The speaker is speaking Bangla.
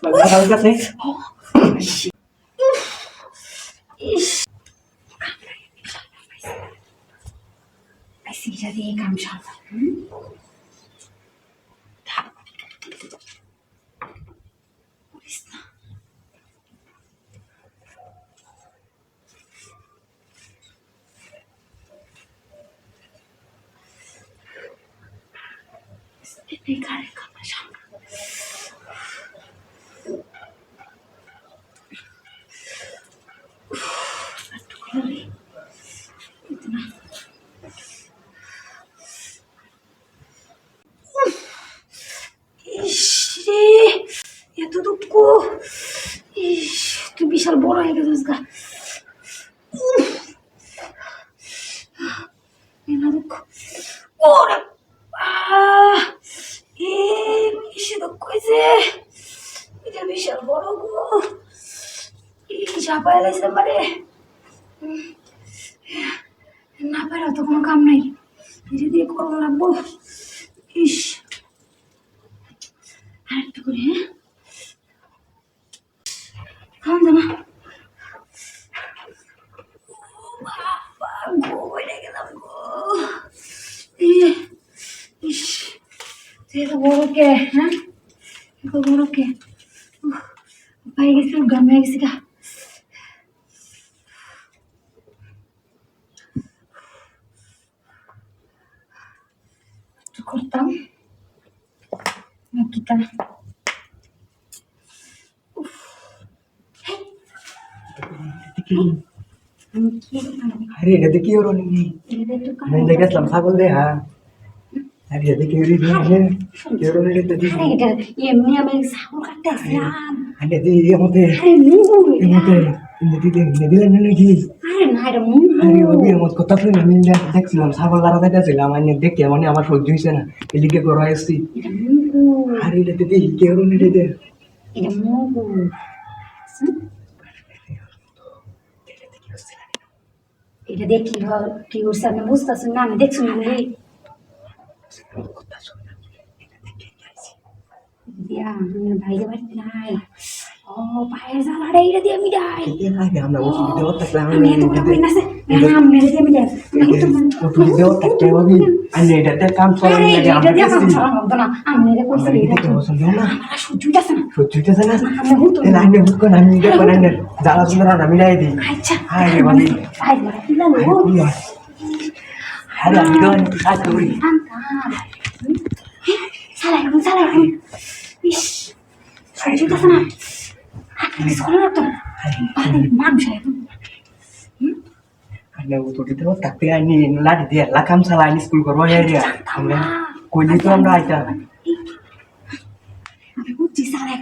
লাগা কাল কাছে ইস আইসি যদি এই কাম সারবা করিস না এই কারের কাম সারবা इतना ইস রে এত দুঃখ ইস তুই বিশাল বড় হয়ে গেছিস গা এনা দুঃখ ওরে এ বেশি দুঃখ হয়েছে এটা বিশাল বড় গো এই চাপায় লাগছে মানে না পারা তো কোনো কাম নাই ধীরে ধীরে করবো লাগবো ইস আর একটু করে হ্যাঁ খাওয়ান জানা বাবা গো বেড়ে গেলাম গো ইস তুই এত বড় কে হ্যাঁ এত বড় কে পাই গেছি গ্রামে গেছি গা করতাম নাকি তা আরে এটা দেখি ওর নি আমি দেখলাম ছাগল দে হ্যাঁ আরে এটা দেখি ওরি দিয়ে কেউ নি এটা দেখি এমনি আমি ছাগল কাটতে আসলাম আরে দি এমতে আরে মুগু এমতে দিদি দিদিলেন নাকি আরে না এটা মুগু আরে ওই এমত কথা শুনে আমি দেখছিলাম ছাগল লারা যাইতেছিলাম আমি দেখি মানে আমার সহ্য হইছে না এদিকে গড় আসছি এটা মুগু আরে এটা দিদি কেউ নি দে এটা মুগু এটা দেখি কি করছে আপনি বুঝতেছেন না আমি দেখছি বলি দিয়া ভাইকে বাড়িতে নাই ও পায়ের জ্বালাটা এটা দিয়ে আমি যাই আমরা ওষুধ দেওয়া থাকলে আমি এত কথা বলি না সে আমি মেরে দিয়ে আমি যাই ওষুধ দেওয়া থাকলে আমি আরে এটাতে কাম চলে না এটা দিয়ে কাম চালানো না আমি মেরে কইছি এটা কি বলছেন না আমার সহ্যইতাছে না সহ্যইতাছে না আমি হুতো এই লাইনে হুট করে আমি এটা করে না জ্বালা সুন্দর আমি নাই দিই আচ্ছা আরে বাবা আই মারা কি জানো আরে আমি তো কাজ করি সালাই ইস সহ্যইতাছে না আপনি স্কুলে রাখতো মানুষ আরে ও তো দিতে থাকতে আনি লাড়ি দিয়ে লাকাম চালা আনি স্কুল করবো রে আমরা কইলি তো আমরা আইতা আমি বুঝছি সালাই